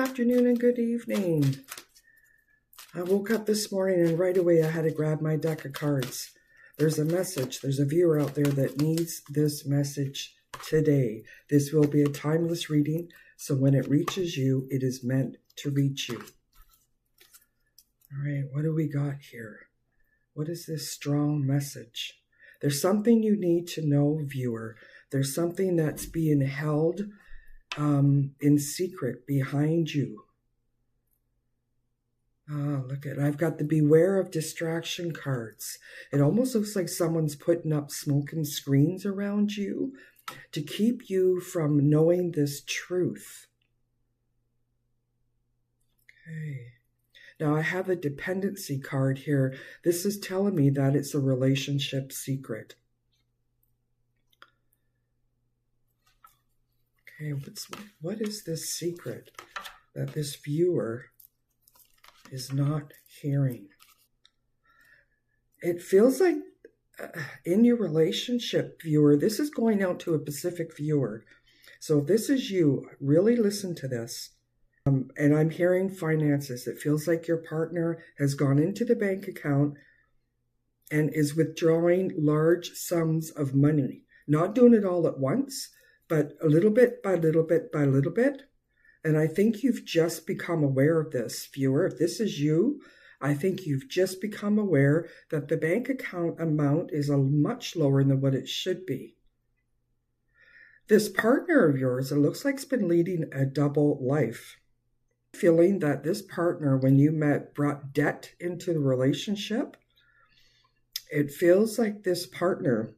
afternoon and good evening. I woke up this morning and right away I had to grab my deck of cards. There's a message. There's a viewer out there that needs this message today. This will be a timeless reading, so when it reaches you, it is meant to reach you. All right, what do we got here? What is this strong message? There's something you need to know, viewer. There's something that's being held in secret behind you. Look at it. I've got the beware of distraction cards. It almost looks like someone's putting up smoking screens around you to keep you from knowing this truth. Okay. Now I have a dependency card here. This is telling me that it's a relationship secret. Okay, what is this secret that this viewer is not hearing? It feels like in your relationship, viewer, this is going out to a specific viewer. So if this is you, really listen to this. And I'm hearing finances. It feels like your partner has gone into the bank account and is withdrawing large sums of money. Not doing it all at once, but a little bit by little bit by little bit. And I think you've just become aware of this, viewer. If this is you, I think you've just become aware that the bank account amount is much lower than what it should be. This partner of yours, it looks like it's been leading a double life. Feeling that this partner, when you met, brought debt into the relationship. It feels like this partner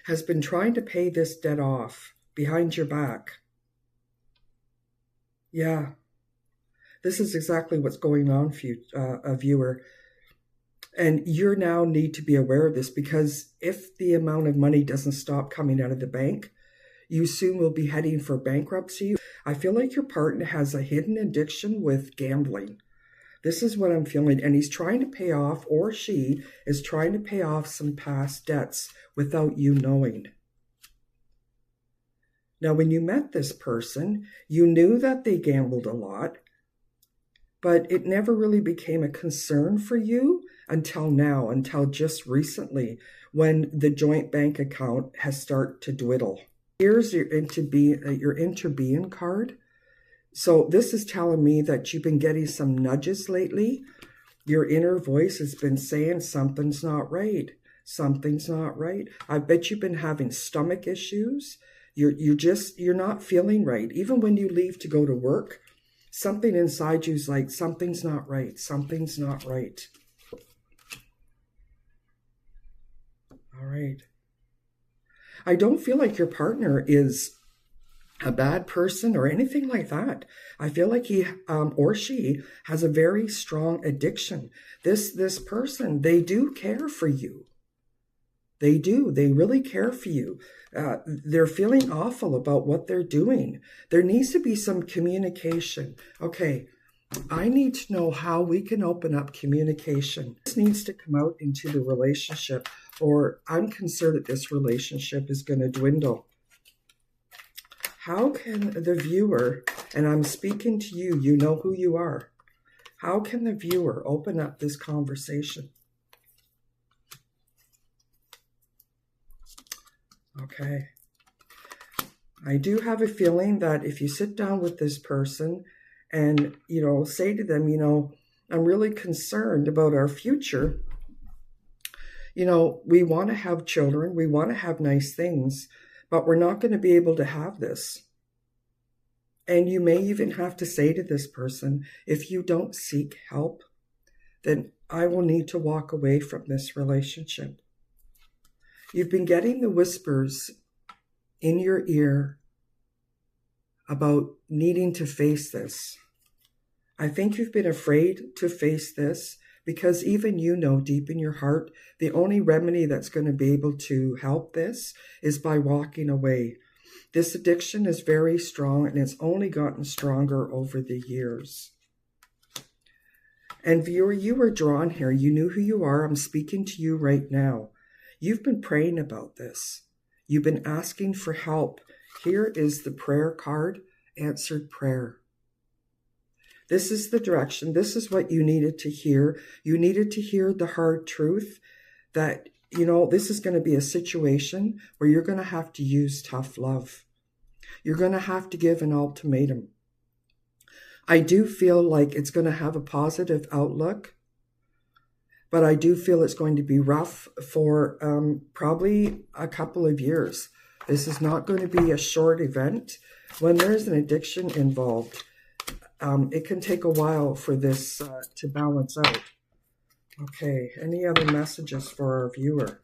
has been trying to pay this debt off behind your back. Yeah, this is exactly what's going on for you, viewer. And you now need to be aware of this, because if the amount of money doesn't stop coming out of the bank, you soon will be heading for bankruptcy. I feel like your partner has a hidden addiction with gambling. This is what I'm feeling. And he's trying to pay off, or she is trying to pay off some past debts without you knowing. Now, when you met this person, you knew that they gambled a lot, but it never really became a concern for you until now, until just recently, when the joint bank account has started to dwindle. Here's your interbeing card. So this is telling me that you've been getting some nudges lately. Your inner voice has been saying something's not right. Something's not right. I bet you've been having stomach issues. You're not feeling right. Even when you leave to go to work, something inside you's like, something's not right. Something's not right. All right. I don't feel like your partner is a bad person or anything like that. I feel like he or she has a very strong addiction. This person, they do care for you. They do. They really care for you. They're feeling awful about what they're doing. There needs to be some communication. Okay, I need to know how we can open up communication. This needs to come out into the relationship, or I'm concerned that this relationship is going to dwindle. How can the viewer, and I'm speaking to you, you know who you are. How can the viewer open up this conversation? Okay. I do have a feeling that if you sit down with this person and, say to them, I'm really concerned about our future. We want to have children. We want to have nice things, but we're not going to be able to have this. And you may even have to say to this person, if you don't seek help, then I will need to walk away from this relationship. You've been getting the whispers in your ear about needing to face this. I think you've been afraid to face this because even deep in your heart, the only remedy that's going to be able to help this is by walking away. This addiction is very strong, and it's only gotten stronger over the years. And viewer, you were drawn here. You knew who you are. I'm speaking to you right now. You've been praying about this. You've been asking for help. Here is the prayer card, answered prayer. This is the direction. This is what you needed to hear. You needed to hear the hard truth that, you know, this is going to be a situation where you're going to have to use tough love. You're going to have to give an ultimatum. I do feel like it's going to have a positive outlook, but I do feel it's going to be rough for probably a couple of years. This is not going to be a short event. When there's an addiction involved, it can take a while for this to balance out. Okay, any other messages for our viewer?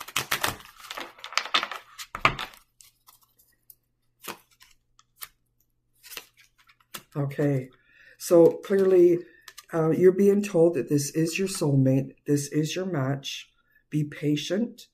Okay, so clearly you're being told that this is your soulmate. This is your match. Be patient,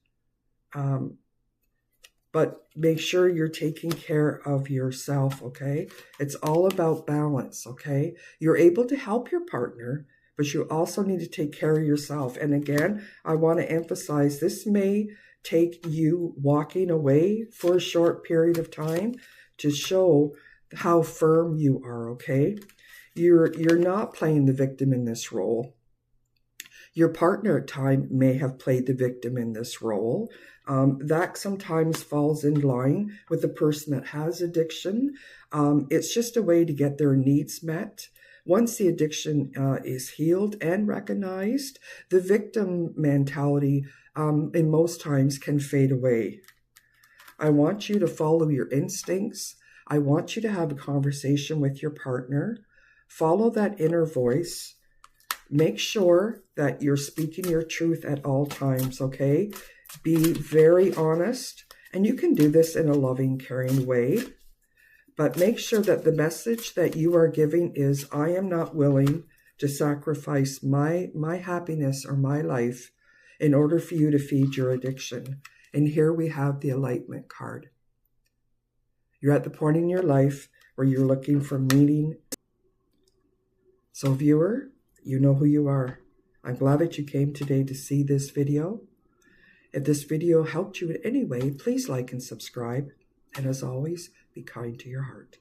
but make sure you're taking care of yourself, okay? It's all about balance, okay? You're able to help your partner, but you also need to take care of yourself. And again, I want to emphasize this may take you walking away for a short period of time to show how firm you are, okay? You're not playing the victim in this role. Your partner at time may have played the victim in this role. That sometimes falls in line with the person that has addiction. It's just a way to get their needs met. Once the addiction is healed and recognized, the victim mentality in most times can fade away. I want you to follow your instincts. I want you to have a conversation with your partner. Follow that inner voice. Make sure that you're speaking your truth at all times, okay? Be very honest, and you can do this in a loving, caring way. But make sure that the message that you are giving is, I am not willing to sacrifice my happiness or my life in order for you to feed your addiction. And here we have the Enlightenment card. You're at the point in your life where you're looking for meaning. So viewer, you know who you are. I'm glad that you came today to see this video. If this video helped you in any way, please like and subscribe. And as always, be kind to your heart.